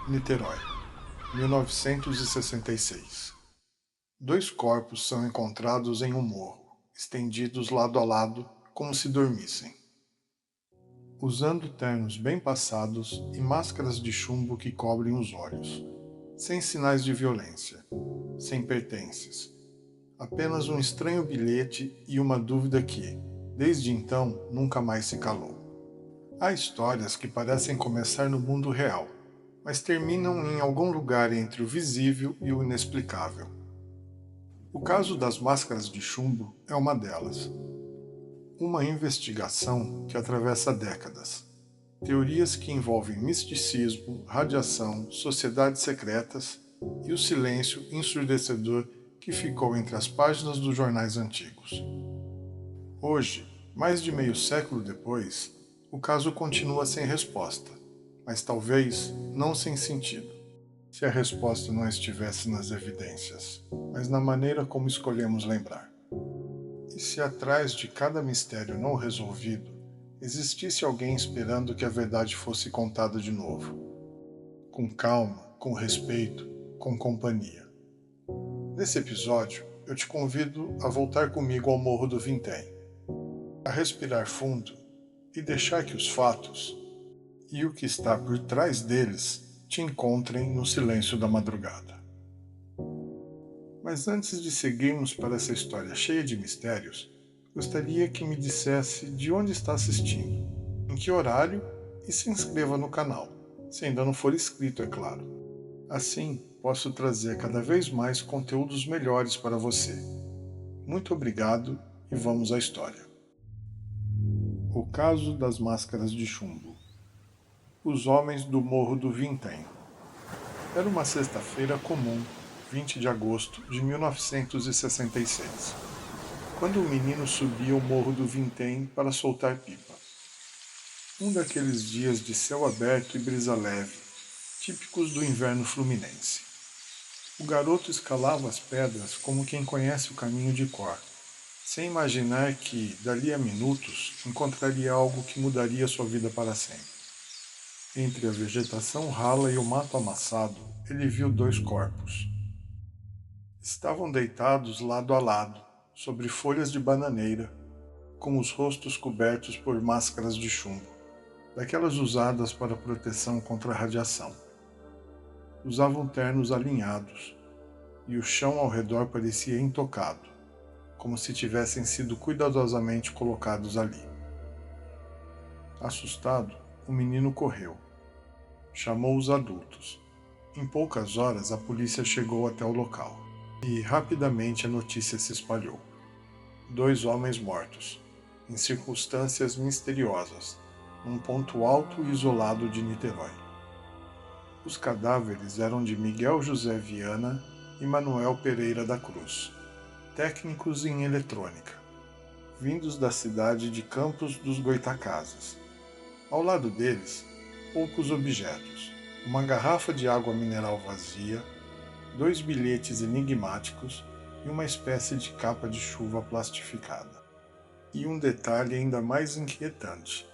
Niterói, 1966. Dois corpos são encontrados em um morro, estendidos lado a lado, como se dormissem. Usando ternos bem passados e máscaras de chumbo que cobrem os olhos. Sem sinais de violência, sem pertences. Apenas um estranho bilhete e uma dúvida que, desde então, nunca mais se calou. Há histórias que parecem começar no mundo real, mas terminam em algum lugar entre o visível e o inexplicável. O caso das máscaras de chumbo é uma delas. Uma investigação que atravessa décadas. Teorias que envolvem misticismo, radiação, sociedades secretas e o silêncio ensurdecedor que ficou entre as páginas dos jornais antigos. Hoje, mais de meio século depois, o caso continua sem resposta, mas talvez não sem sentido. Se a resposta não estivesse nas evidências, mas na maneira como escolhemos lembrar. E se atrás de cada mistério não resolvido, existisse alguém esperando que a verdade fosse contada de novo? Com calma, com respeito, com companhia. Nesse episódio, eu te convido a voltar comigo ao Morro do Vintém, a respirar fundo e deixar que os fatos e o que está por trás deles te encontrem no silêncio da madrugada. Mas antes de seguirmos para essa história cheia de mistérios, gostaria que me dissesse de onde está assistindo, em que horário e se inscreva no canal, se ainda não for inscrito, é claro. Assim, posso trazer cada vez mais conteúdos melhores para você. Muito obrigado e vamos à história. O caso das máscaras de chumbo. Os homens do Morro do Vintém. Era uma sexta-feira comum, 20 de agosto de 1966, quando o menino subia o Morro do Vintém para soltar pipa. Um daqueles dias de céu aberto e brisa leve, típicos do inverno fluminense. O garoto escalava as pedras como quem conhece o caminho de cor, sem imaginar que, dali a minutos, encontraria algo que mudaria sua vida para sempre. Entre a vegetação rala e o mato amassado, ele viu dois corpos. Estavam deitados lado a lado, sobre folhas de bananeira, com os rostos cobertos por máscaras de chumbo, daquelas usadas para proteção contra a radiação. Usavam ternos alinhados, e o chão ao redor parecia intocado, como se tivessem sido cuidadosamente colocados ali. Assustado, o menino correu. Chamou os adultos. Em poucas horas a polícia chegou até o local. E rapidamente a notícia se espalhou. Dois homens mortos, em circunstâncias misteriosas, num ponto alto e isolado de Niterói. Os cadáveres eram de Miguel José Viana e Manuel Pereira da Cruz, técnicos em eletrônica, vindos da cidade de Campos dos Goytacazes. Ao lado deles, poucos objetos, uma garrafa de água mineral vazia, dois bilhetes enigmáticos e uma espécie de capa de chuva plastificada. E um detalhe ainda mais inquietante.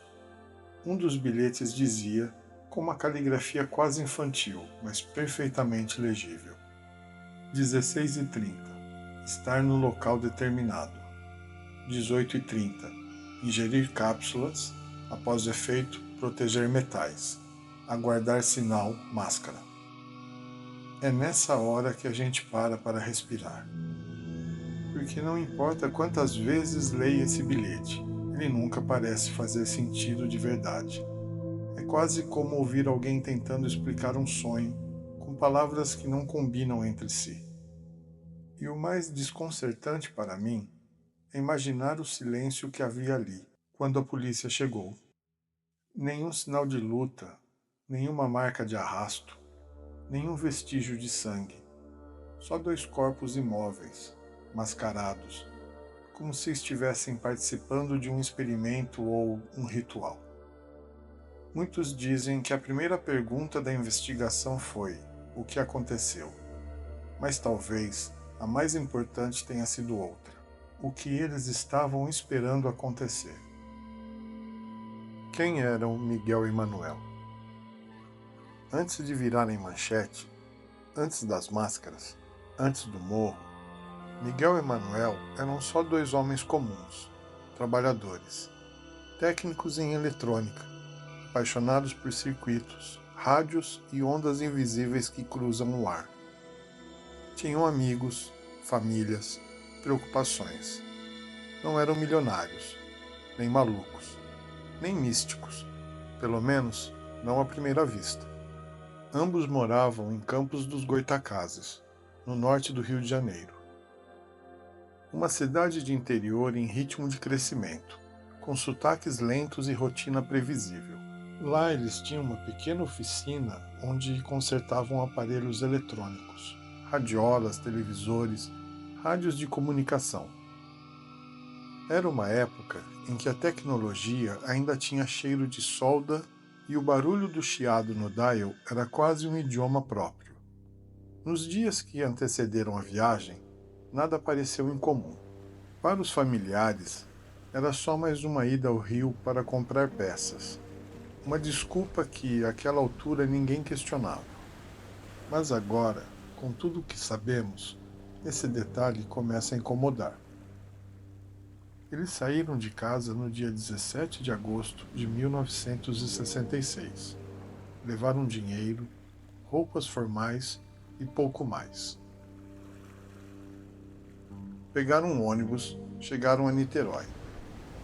Um dos bilhetes dizia, com uma caligrafia quase infantil, mas perfeitamente legível: 16h30. Estar no local determinado. 18h30. Ingerir cápsulas. Após efeito, proteger metais. Aguardar sinal, máscara. É nessa hora que a gente para respirar. Porque não importa quantas vezes leia esse bilhete, ele nunca parece fazer sentido de verdade. É quase como ouvir alguém tentando explicar um sonho, com palavras que não combinam entre si. E o mais desconcertante para mim é imaginar o silêncio que havia ali, quando a polícia chegou. Nenhum sinal de luta, nenhuma marca de arrasto, nenhum vestígio de sangue. Só dois corpos imóveis, mascarados, como se estivessem participando de um experimento ou um ritual. Muitos dizem que a primeira pergunta da investigação foi: o que aconteceu? Mas talvez a mais importante tenha sido outra: o que eles estavam esperando acontecer. Quem eram Miguel e Manuel? Antes de virarem manchete, antes das máscaras, antes do morro, Miguel e Manuel eram só dois homens comuns, trabalhadores, técnicos em eletrônica, apaixonados por circuitos, rádios e ondas invisíveis que cruzam o ar. Tinham amigos, famílias, preocupações. Não eram milionários, nem malucos, nem místicos, pelo menos não à primeira vista. Ambos moravam em Campos dos Goytacazes, no norte do Rio de Janeiro. Uma cidade de interior em ritmo de crescimento, com sotaques lentos e rotina previsível. Lá eles tinham uma pequena oficina onde consertavam aparelhos eletrônicos, radiolas, televisores, rádios de comunicação. Era uma época em que a tecnologia ainda tinha cheiro de solda e o barulho do chiado no dial era quase um idioma próprio. Nos dias que antecederam a viagem, nada pareceu incomum. Para os familiares, era só mais uma ida ao Rio para comprar peças. Uma desculpa que, àquela altura, ninguém questionava. Mas agora, com tudo o que sabemos, esse detalhe começa a incomodar. Eles saíram de casa no dia 17 de agosto de 1966. Levaram dinheiro, roupas formais e pouco mais. Pegaram um ônibus, chegaram a Niterói.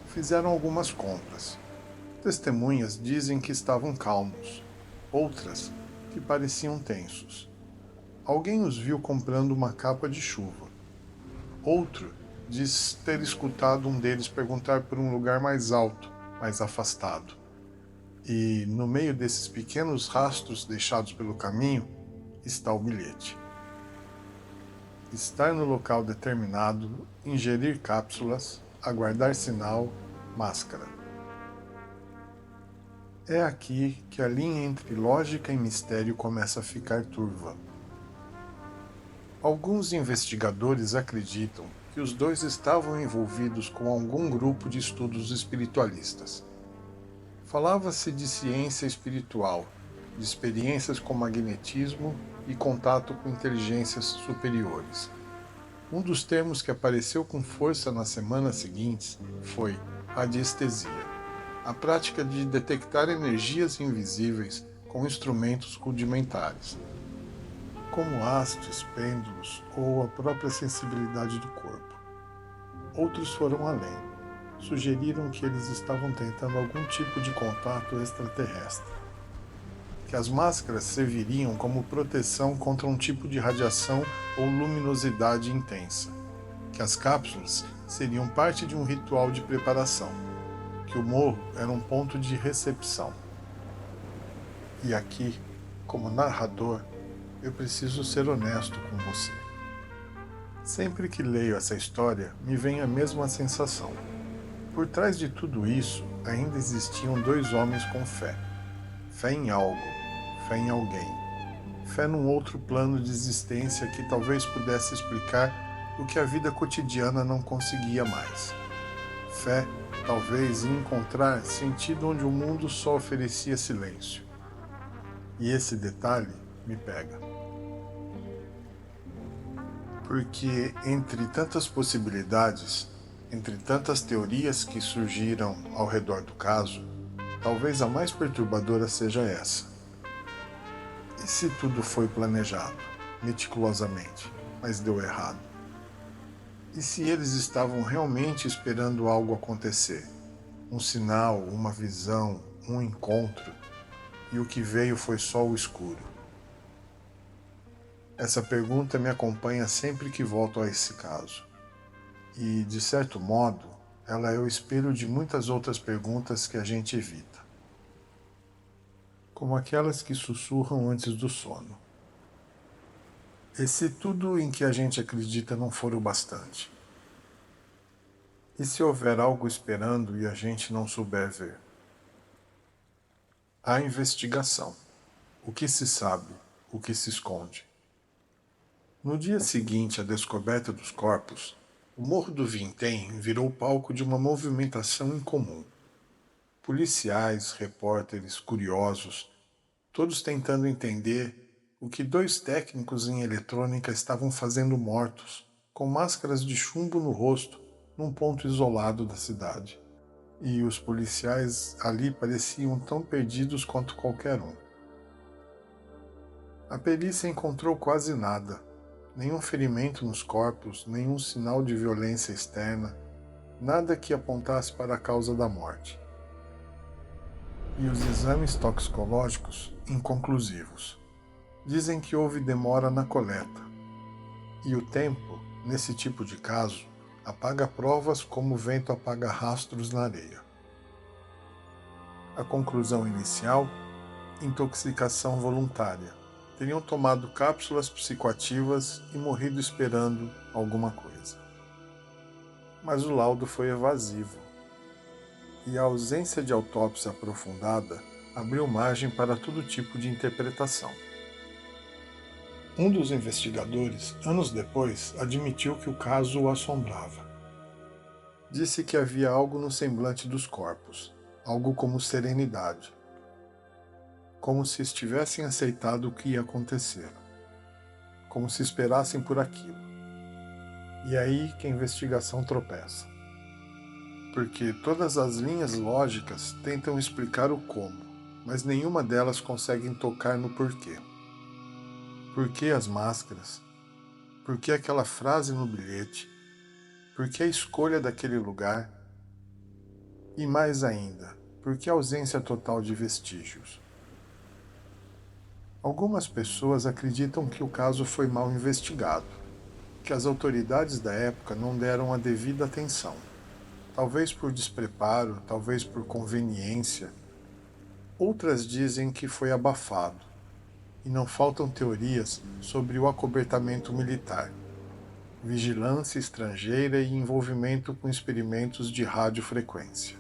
Fizeram algumas compras. Testemunhas dizem que estavam calmos, outras que pareciam tensos. Alguém os viu comprando uma capa de chuva. Outro diz ter escutado um deles perguntar por um lugar mais alto, mais afastado. E, no meio desses pequenos rastros deixados pelo caminho, está o bilhete. Estar no local determinado, ingerir cápsulas, aguardar sinal, máscara. É aqui que a linha entre lógica e mistério começa a ficar turva. Alguns investigadores acreditam que os dois estavam envolvidos com algum grupo de estudos espiritualistas. Falava-se de ciência espiritual, de experiências com magnetismo e contato com inteligências superiores. Um dos termos que apareceu com força nas semanas seguintes foi radiestesia, a prática de detectar energias invisíveis com instrumentos rudimentares, como hastes, pêndulos ou a própria sensibilidade do corpo. Outros foram além. Sugeriram que eles estavam tentando algum tipo de contato extraterrestre, que as máscaras serviriam como proteção contra um tipo de radiação ou luminosidade intensa, que as cápsulas seriam parte de um ritual de preparação, que o morro era um ponto de recepção. E aqui, como narrador, eu preciso ser honesto com você. Sempre que leio essa história, me vem a mesma sensação. Por trás de tudo isso, ainda existiam dois homens com fé. Fé em algo, fé em alguém. Fé num outro plano de existência que talvez pudesse explicar o que a vida cotidiana não conseguia mais. Fé, talvez, em encontrar sentido onde o mundo só oferecia silêncio. E esse detalhe me pega. Porque entre tantas possibilidades, entre tantas teorias que surgiram ao redor do caso, talvez a mais perturbadora seja essa. E se tudo foi planejado, meticulosamente, mas deu errado? E se eles estavam realmente esperando algo acontecer? Um sinal, uma visão, um encontro, e o que veio foi só o escuro? Essa pergunta me acompanha sempre que volto a esse caso. E, de certo modo, ela é o espelho de muitas outras perguntas que a gente evita. Como aquelas que sussurram antes do sono. E se tudo em que a gente acredita não for o bastante? E se houver algo esperando e a gente não souber ver? A investigação. O que se sabe, o que se esconde. No dia seguinte à descoberta dos corpos, o Morro do Vintém virou palco de uma movimentação incomum. Policiais, repórteres, curiosos, todos tentando entender o que dois técnicos em eletrônica estavam fazendo mortos, com máscaras de chumbo no rosto, num ponto isolado da cidade. E os policiais ali pareciam tão perdidos quanto qualquer um. A perícia encontrou quase nada, nenhum ferimento nos corpos, nenhum sinal de violência externa, nada que apontasse para a causa da morte. E os exames toxicológicos inconclusivos. Dizem que houve demora na coleta. E o tempo, nesse tipo de caso, apaga provas como o vento apaga rastros na areia. A conclusão inicial: intoxicação voluntária. Teriam tomado cápsulas psicoativas e morrido esperando alguma coisa. Mas o laudo foi evasivo, e a ausência de autópsia aprofundada abriu margem para todo tipo de interpretação. Um dos investigadores, anos depois, admitiu que o caso o assombrava. Disse que havia algo no semblante dos corpos, algo como serenidade, como se estivessem aceitado o que ia acontecer, como se esperassem por aquilo. E aí que a investigação tropeça. Porque todas as linhas lógicas tentam explicar o como, mas nenhuma delas consegue tocar no porquê. Por que as máscaras? Por que aquela frase no bilhete? Por que a escolha daquele lugar? E mais ainda, por que a ausência total de vestígios? Algumas pessoas acreditam que o caso foi mal investigado, que as autoridades da época não deram a devida atenção. Talvez por despreparo, talvez por conveniência. Outras dizem que foi abafado. E não faltam teorias sobre o acobertamento militar, vigilância estrangeira e envolvimento com experimentos de radiofrequência.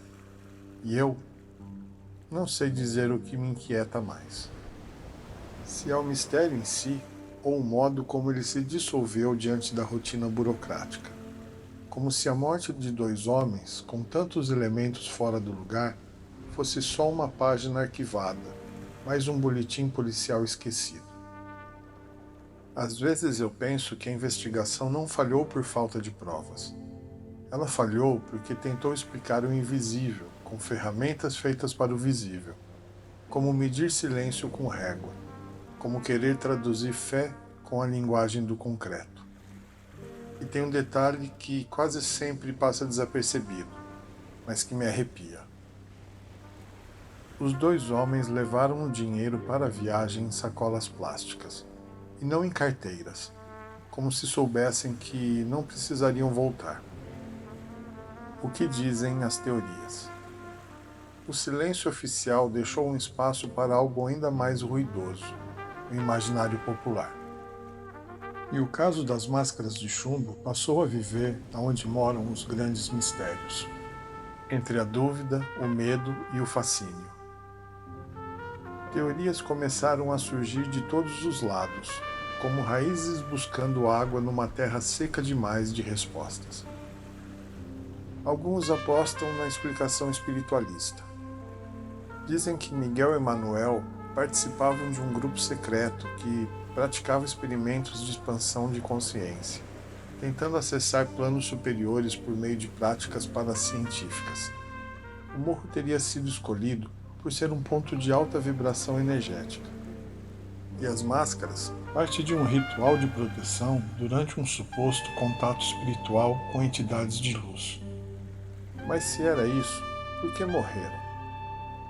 E eu não sei dizer o que me inquieta mais. Se é o mistério em si, ou o modo como ele se dissolveu diante da rotina burocrática. Como se a morte de dois homens, com tantos elementos fora do lugar, fosse só uma página arquivada, mais um boletim policial esquecido. Às vezes eu penso que a investigação não falhou por falta de provas. Ela falhou porque tentou explicar o invisível com ferramentas feitas para o visível, como medir silêncio com régua, como querer traduzir fé com a linguagem do concreto. E tem um detalhe que quase sempre passa desapercebido, mas que me arrepia. Os dois homens levaram o dinheiro para a viagem em sacolas plásticas, e não em carteiras, como se soubessem que não precisariam voltar. O que dizem as teorias? O silêncio oficial deixou um espaço para algo ainda mais ruidoso, o imaginário popular. E o caso das máscaras de chumbo passou a viver onde moram os grandes mistérios, entre a dúvida, o medo e o fascínio. Teorias começaram a surgir de todos os lados, como raízes buscando água numa terra seca demais de respostas. Alguns apostam na explicação espiritualista. Dizem que Miguel e Manuel participavam de um grupo secreto que praticava experimentos de expansão de consciência, tentando acessar planos superiores por meio de práticas paracientíficas. O morro teria sido escolhido por ser um ponto de alta vibração energética. E as máscaras, parte de um ritual de proteção durante um suposto contato espiritual com entidades de luz. Mas se era isso, por que morreram?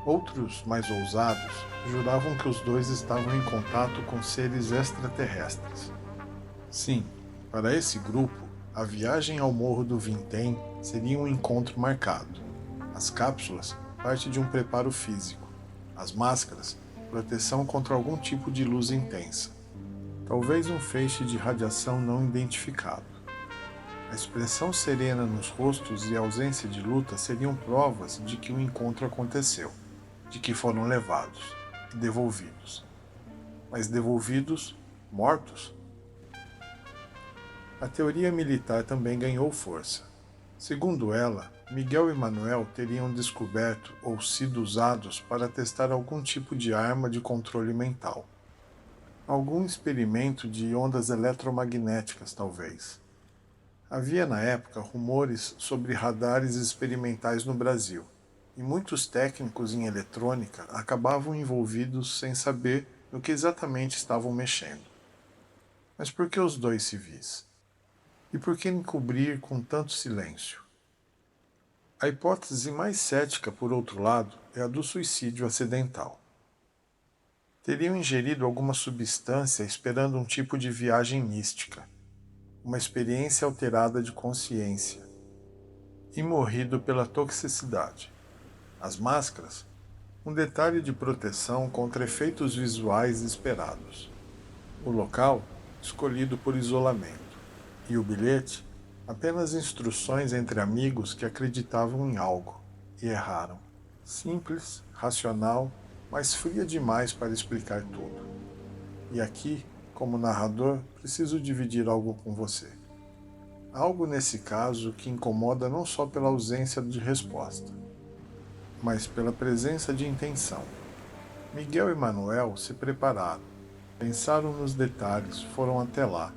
Outros, mais ousados, juravam que os dois estavam em contato com seres extraterrestres. Sim, para esse grupo, a viagem ao Morro do Vintém seria um encontro marcado. As cápsulas, parte de um preparo físico. As máscaras, proteção contra algum tipo de luz intensa. Talvez um feixe de radiação não identificado. A expressão serena nos rostos e a ausência de luta seriam provas de que o encontro aconteceu, de que foram levados e devolvidos. Mas devolvidos, mortos? A teoria militar também ganhou força. Segundo ela, Miguel e Manuel teriam descoberto ou sido usados para testar algum tipo de arma de controle mental. Algum experimento de ondas eletromagnéticas, talvez. Havia na época rumores sobre radares experimentais no Brasil, e muitos técnicos em eletrônica acabavam envolvidos sem saber no que exatamente estavam mexendo. Mas por que os dois civis? E por que encobrir com tanto silêncio? A hipótese mais cética, por outro lado, é a do suicídio acidental. Teriam ingerido alguma substância esperando um tipo de viagem mística, uma experiência alterada de consciência, e morrido pela toxicidade. As máscaras, um detalhe de proteção contra efeitos visuais esperados. O local, escolhido por isolamento. E o bilhete, apenas instruções entre amigos que acreditavam em algo e erraram. Simples, racional, mas fria demais para explicar tudo. E aqui, como narrador, preciso dividir algo com você. Algo nesse caso que incomoda não só pela ausência de resposta, mas pela presença de intenção. Miguel e Manuel se prepararam, pensaram nos detalhes, foram até lá,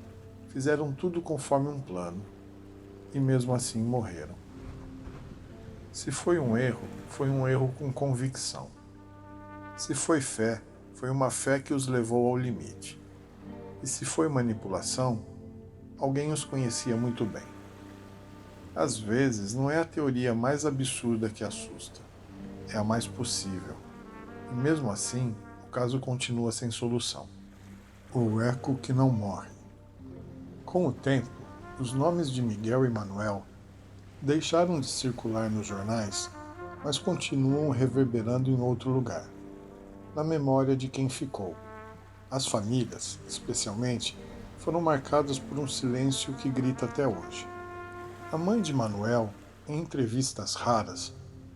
fizeram tudo conforme um plano, e mesmo assim morreram. Se foi um erro com convicção. Se foi fé, foi uma fé que os levou ao limite. E se foi manipulação, alguém os conhecia muito bem. Às vezes, não é a teoria mais absurda que assusta, é a mais possível. E mesmo assim, o caso continua sem solução. O eco que não morre. Com o tempo, os nomes de Miguel e Manuel deixaram de circular nos jornais, mas continuam reverberando em outro lugar, na memória de quem ficou. As famílias, especialmente, foram marcadas por um silêncio que grita até hoje. A mãe de Manuel, em entrevistas raras,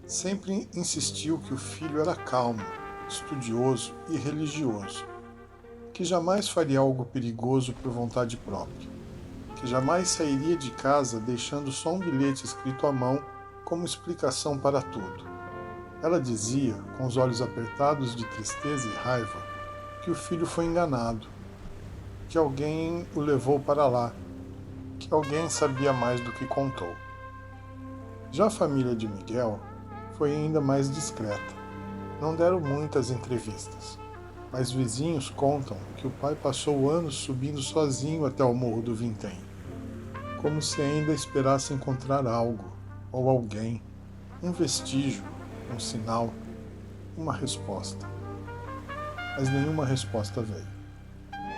sempre insistiu que o filho era calmo, estudioso e religioso, que jamais faria algo perigoso por vontade própria, que jamais sairia de casa deixando só um bilhete escrito à mão como explicação para tudo. Ela dizia, com os olhos apertados de tristeza e raiva, que o filho foi enganado, que alguém o levou para lá, que alguém sabia mais do que contou. Já a família de Miguel foi ainda mais discreta. Não deram muitas entrevistas, mas vizinhos contam que o pai passou anos subindo sozinho até o Morro do Vintém, como se ainda esperasse encontrar algo, ou alguém, um vestígio, um sinal, uma resposta. Mas nenhuma resposta veio.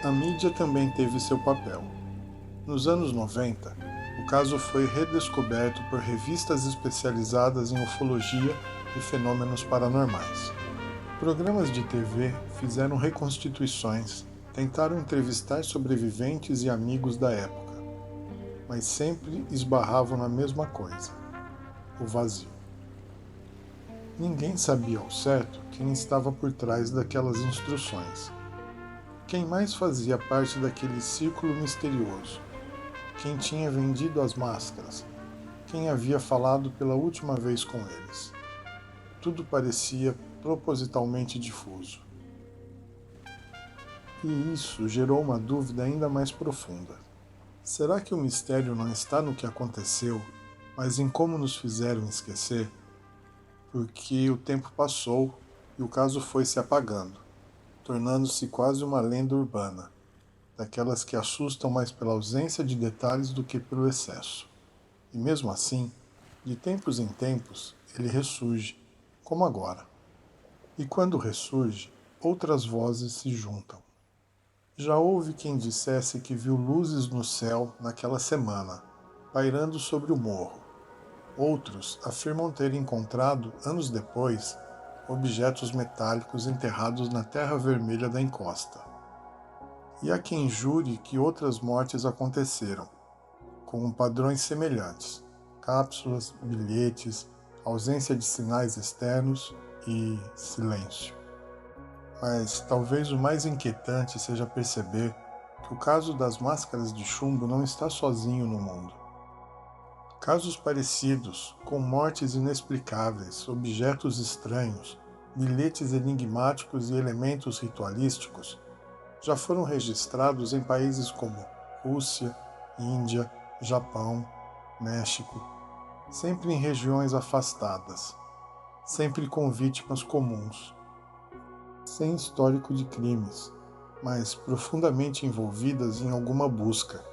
A mídia também teve seu papel. Nos anos 90, o caso foi redescoberto por revistas especializadas em ufologia e fenômenos paranormais. Programas de TV fizeram reconstituições, tentaram entrevistar sobreviventes e amigos da época, mas sempre esbarravam na mesma coisa: o vazio. Ninguém sabia ao certo quem estava por trás daquelas instruções. Quem mais fazia parte daquele círculo misterioso? Quem tinha vendido as máscaras? Quem havia falado pela última vez com eles? Tudo parecia propositalmente difuso. E isso gerou uma dúvida ainda mais profunda. Será que o mistério não está no que aconteceu, mas em como nos fizeram esquecer? Porque o tempo passou e o caso foi se apagando, tornando-se quase uma lenda urbana, daquelas que assustam mais pela ausência de detalhes do que pelo excesso. E mesmo assim, de tempos em tempos, ele ressurge, como agora. E quando ressurge, outras vozes se juntam. Já houve quem dissesse que viu luzes no céu naquela semana, pairando sobre o morro. Outros afirmam ter encontrado, anos depois, objetos metálicos enterrados na terra vermelha da encosta. E há quem jure que outras mortes aconteceram, com padrões semelhantes: cápsulas, bilhetes, ausência de sinais externos e silêncio. Mas talvez o mais inquietante seja perceber que o caso das máscaras de chumbo não está sozinho no mundo. Casos parecidos, com mortes inexplicáveis, objetos estranhos, bilhetes enigmáticos e elementos ritualísticos, já foram registrados em países como Rússia, Índia, Japão, México, sempre em regiões afastadas, sempre com vítimas comuns, sem histórico de crimes, mas profundamente envolvidas em alguma busca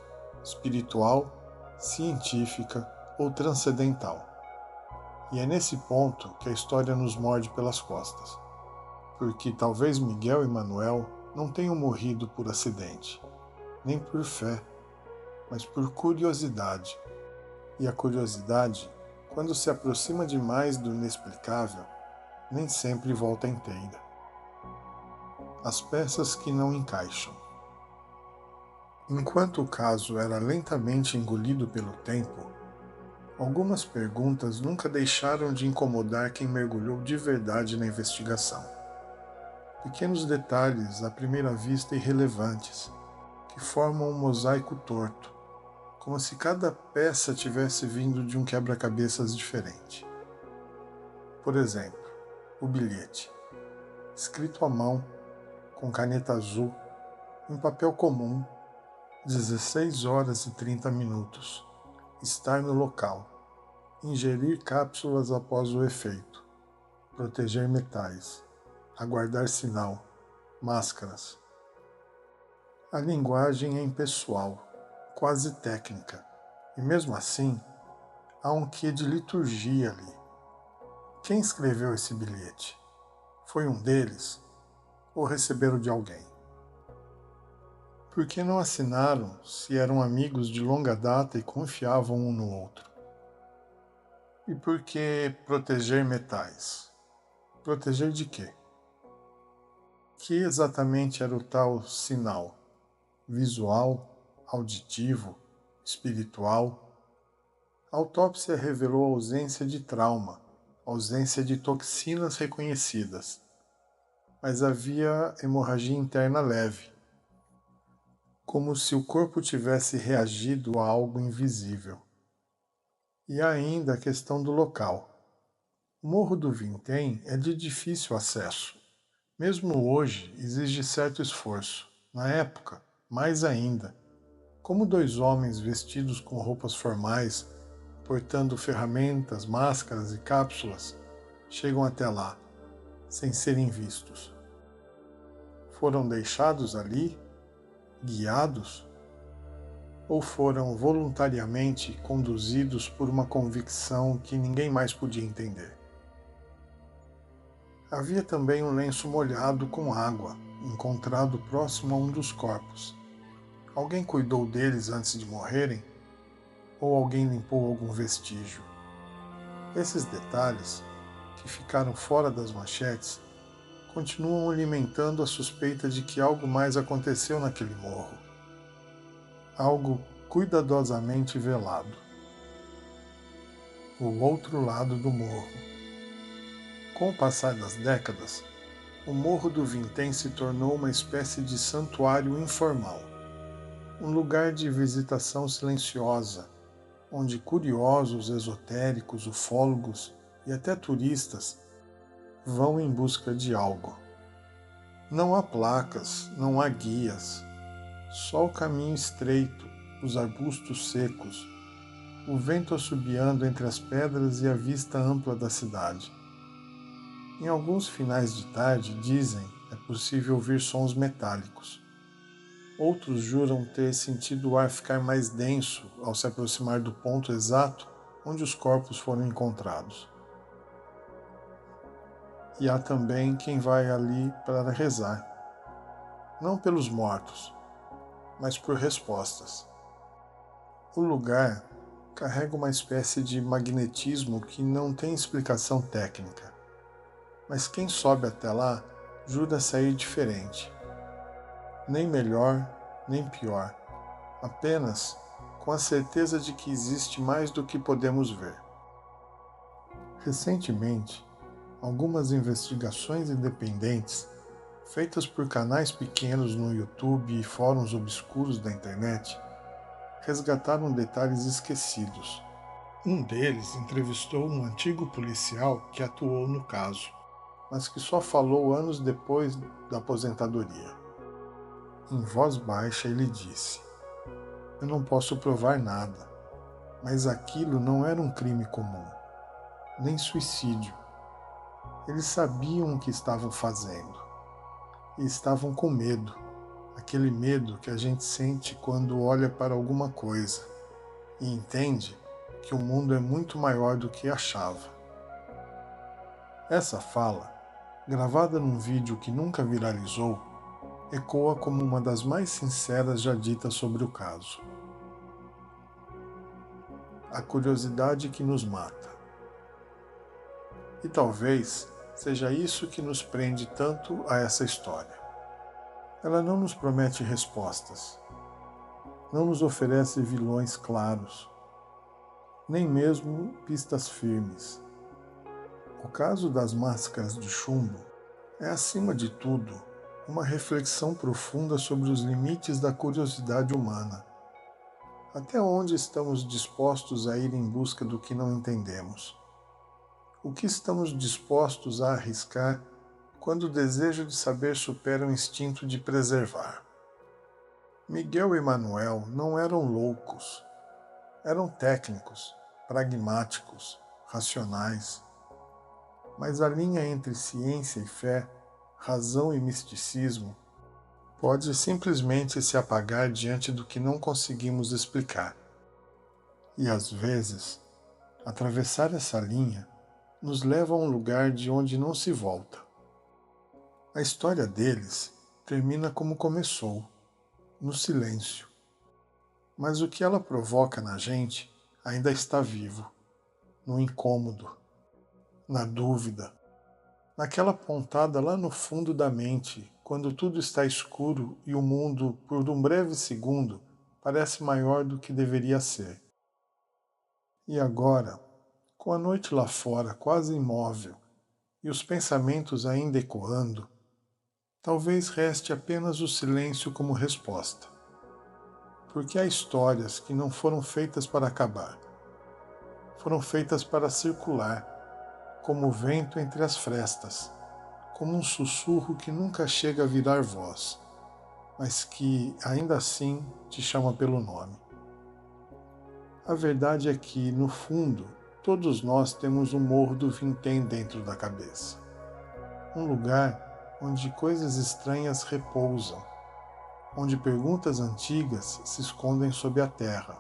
espiritual, científica ou transcendental. E é nesse ponto que a história nos morde pelas costas, porque talvez Miguel e Manuel não tenham morrido por acidente, nem por fé, mas por curiosidade. E a curiosidade, quando se aproxima demais do inexplicável, nem sempre volta inteira. As peças que não encaixam. Enquanto o caso era lentamente engolido pelo tempo, algumas perguntas nunca deixaram de incomodar quem mergulhou de verdade na investigação. Pequenos detalhes, à primeira vista irrelevantes, que formam um mosaico torto, como se cada peça tivesse vindo de um quebra-cabeças diferente. Por exemplo, o bilhete, escrito à mão, com caneta azul, em papel comum, 16 horas e 30 minutos. Estar no local. Ingerir cápsulas após o efeito. Proteger metais. Aguardar sinal. Máscaras. A linguagem é impessoal, quase técnica, e mesmo assim, há um quê de liturgia ali. Quem escreveu esse bilhete? Foi um deles? Ou receberam de alguém? Por que não assinaram se eram amigos de longa data e confiavam um no outro? E por que proteger metais? Proteger de quê? Que exatamente era o tal sinal? Visual, auditivo, espiritual? A autópsia revelou ausência de trauma, ausência de toxinas reconhecidas, mas havia hemorragia interna leve, como se o corpo tivesse reagido a algo invisível. E há ainda a questão do local. O Morro do Vintém é de difícil acesso. Mesmo hoje, exige certo esforço. Na época, mais ainda. Como dois homens vestidos com roupas formais, portando ferramentas, máscaras e cápsulas, chegam até lá, sem serem vistos? Foram deixados ali, guiados? Ou foram voluntariamente conduzidos por uma convicção que ninguém mais podia entender? Havia também um lenço molhado com água, encontrado próximo a um dos corpos. Alguém cuidou deles antes de morrerem? Ou alguém limpou algum vestígio? Esses detalhes, que ficaram fora das manchetes, continuam alimentando a suspeita de que algo mais aconteceu naquele morro. Algo cuidadosamente velado. O outro lado do morro. Com o passar das décadas, o Morro do Vintém se tornou uma espécie de santuário informal, um lugar de visitação silenciosa, onde curiosos, esotéricos, ufólogos e até turistas vão em busca de algo. Não há placas, não há guias, só o caminho estreito, os arbustos secos, o vento assobiando entre as pedras e a vista ampla da cidade. Em alguns finais de tarde, dizem, é possível ouvir sons metálicos. Outros juram ter sentido o ar ficar mais denso ao se aproximar do ponto exato onde os corpos foram encontrados. E há também quem vai ali para rezar, não pelos mortos, mas por respostas. O lugar carrega uma espécie de magnetismo que não tem explicação técnica, mas quem sobe até lá jura sair diferente. Nem melhor, nem pior, apenas com a certeza de que existe mais do que podemos ver. Recentemente, algumas investigações independentes, feitas por canais pequenos no YouTube e fóruns obscuros da internet, resgataram detalhes esquecidos. Um deles entrevistou um antigo policial que atuou no caso, mas que só falou anos depois da aposentadoria. Em voz baixa ele disse: "Eu não posso provar nada, mas aquilo não era um crime comum, nem suicídio. Eles sabiam o que estavam fazendo e estavam com medo, aquele medo que a gente sente quando olha para alguma coisa e entende que o mundo é muito maior do que achava." Essa fala, gravada num vídeo que nunca viralizou, ecoa como uma das mais sinceras já ditas sobre o caso. A curiosidade que nos mata. E talvez seja isso que nos prende tanto a essa história. Ela não nos promete respostas, não nos oferece vilões claros, nem mesmo pistas firmes. O caso das máscaras de chumbo é, acima de tudo, uma reflexão profunda sobre os limites da curiosidade humana. Até onde estamos dispostos a ir em busca do que não entendemos? O que estamos dispostos a arriscar quando o desejo de saber supera o instinto de preservar? Miguel e Manuel não eram loucos. Eram técnicos, pragmáticos, racionais. Mas a linha entre ciência e fé, razão e misticismo, pode simplesmente se apagar diante do que não conseguimos explicar. E às vezes, atravessar essa linha nos leva a um lugar de onde não se volta. A história deles termina como começou, no silêncio. Mas o que ela provoca na gente ainda está vivo, no incômodo, na dúvida, naquela pontada lá no fundo da mente, quando tudo está escuro e o mundo, por um breve segundo, parece maior do que deveria ser. E agora, com a noite lá fora quase imóvel e os pensamentos ainda ecoando, talvez reste apenas o silêncio como resposta. Porque há histórias que não foram feitas para acabar. Foram feitas para circular, como o vento entre as frestas, como um sussurro que nunca chega a virar voz, mas que, ainda assim, te chama pelo nome. A verdade é que, no fundo, todos nós temos um morro do vintém dentro da cabeça. Um lugar onde coisas estranhas repousam, onde perguntas antigas se escondem sob a terra,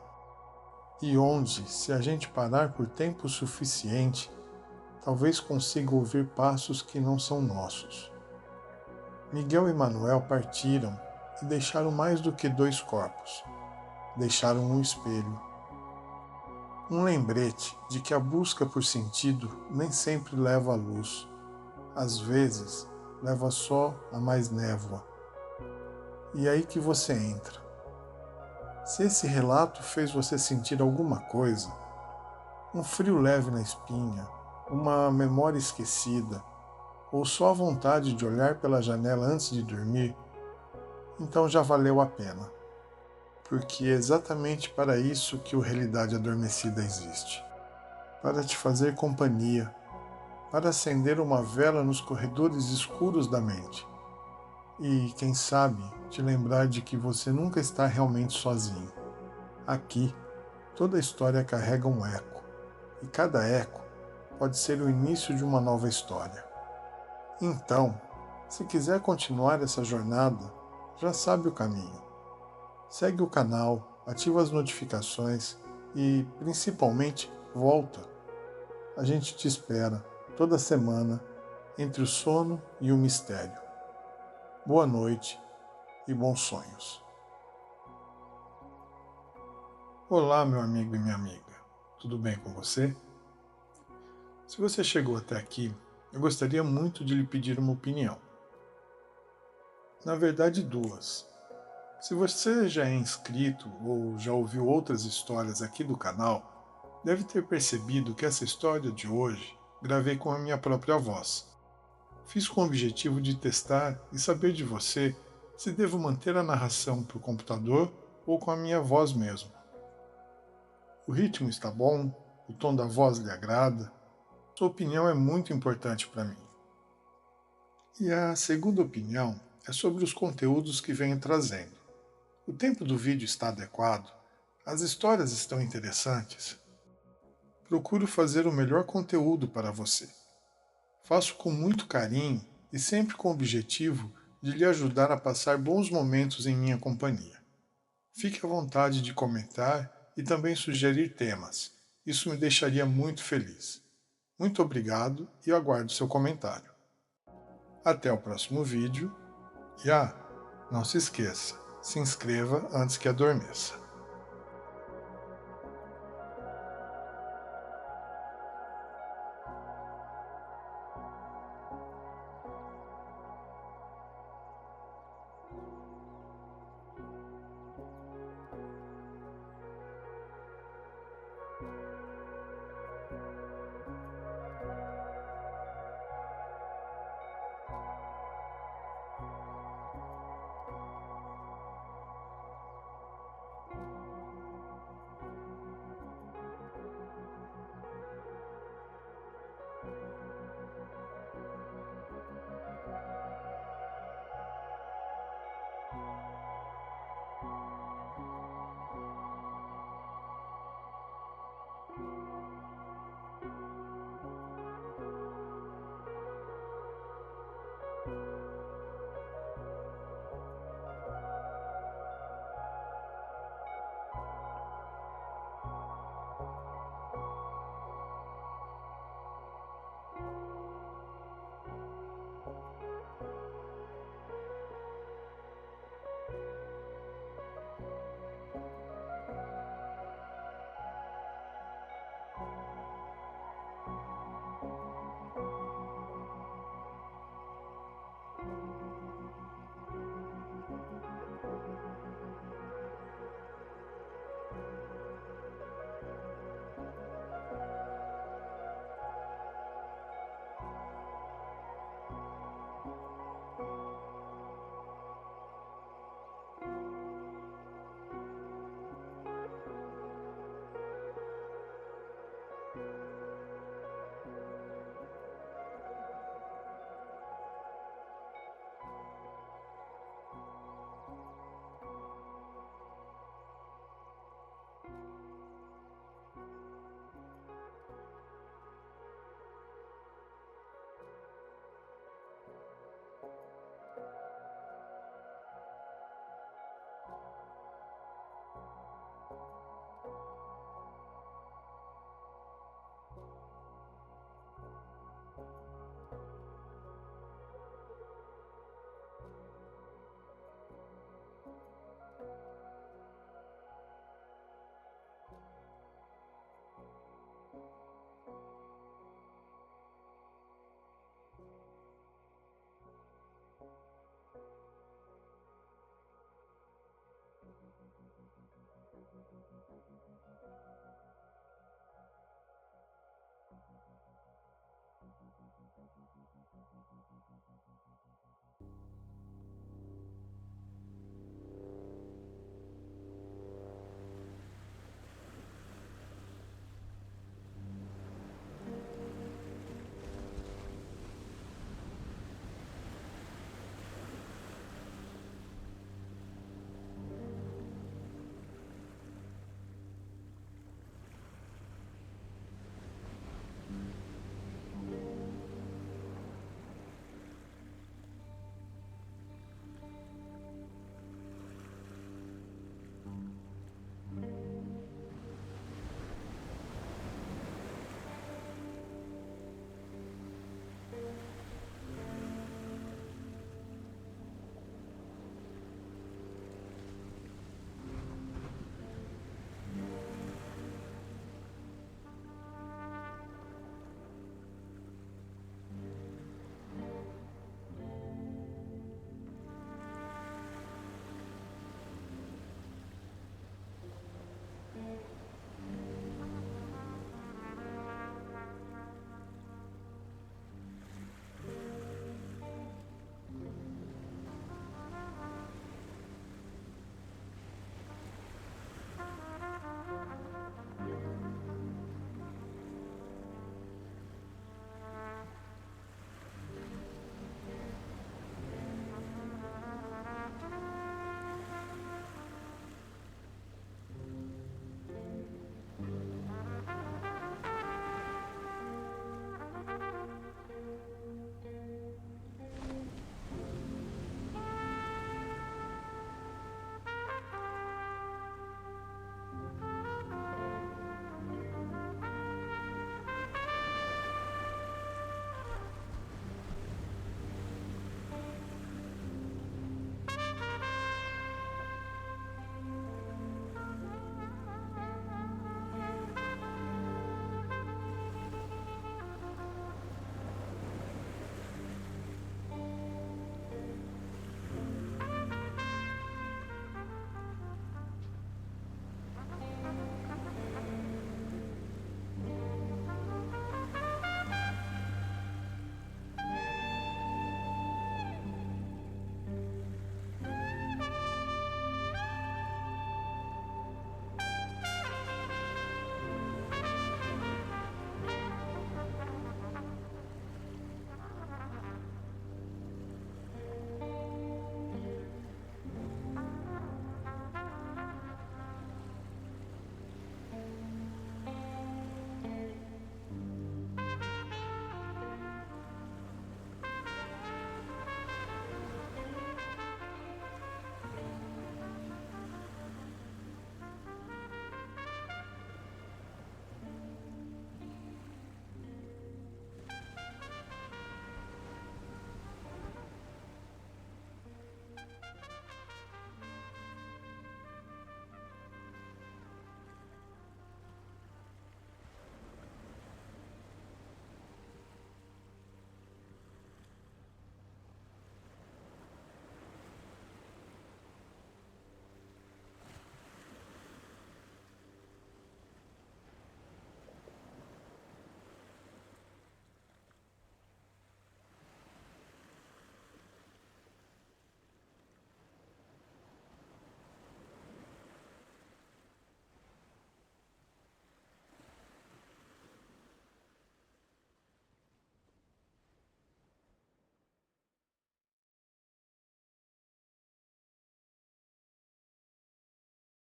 e onde, se a gente parar por tempo suficiente, talvez consiga ouvir passos que não são nossos. Miguel e Manuel partiram e deixaram mais do que dois corpos. Deixaram um espelho. Um lembrete de que a busca por sentido nem sempre leva à luz. Às vezes, leva só a mais névoa. E é aí que você entra. Se esse relato fez você sentir alguma coisa, um frio leve na espinha, uma memória esquecida, ou só a vontade de olhar pela janela antes de dormir, então já valeu a pena. Porque é exatamente para isso que o Realidade Adormecida existe. Para te fazer companhia, para acender uma vela nos corredores escuros da mente. E, quem sabe, te lembrar de que você nunca está realmente sozinho. Aqui, toda história carrega um eco, e cada eco pode ser o início de uma nova história. Então, se quiser continuar essa jornada, já sabe o caminho. Segue o canal, ativa as notificações e, principalmente, volta. A gente te espera, toda semana, entre o sono e o mistério. Boa noite e bons sonhos. Olá, meu amigo e minha amiga. Tudo bem com você? Se você chegou até aqui, eu gostaria muito de lhe pedir uma opinião. Na verdade, duas. Se você já é inscrito ou já ouviu outras histórias aqui do canal, deve ter percebido que essa história de hoje gravei com a minha própria voz. Fiz com o objetivo de testar e saber de você se devo manter a narração para o computador ou com a minha voz mesmo. O ritmo está bom? O tom da voz lhe agrada? Sua opinião é muito importante para mim. E a segunda opinião é sobre os conteúdos que venho trazendo. O tempo do vídeo está adequado? As histórias estão interessantes? Procuro fazer o melhor conteúdo para você. Faço com muito carinho e sempre com o objetivo de lhe ajudar a passar bons momentos em minha companhia. Fique à vontade de comentar e também sugerir temas. Isso me deixaria muito feliz. Muito obrigado e aguardo seu comentário. Até o próximo vídeo e não se esqueça, se inscreva antes que adormeça.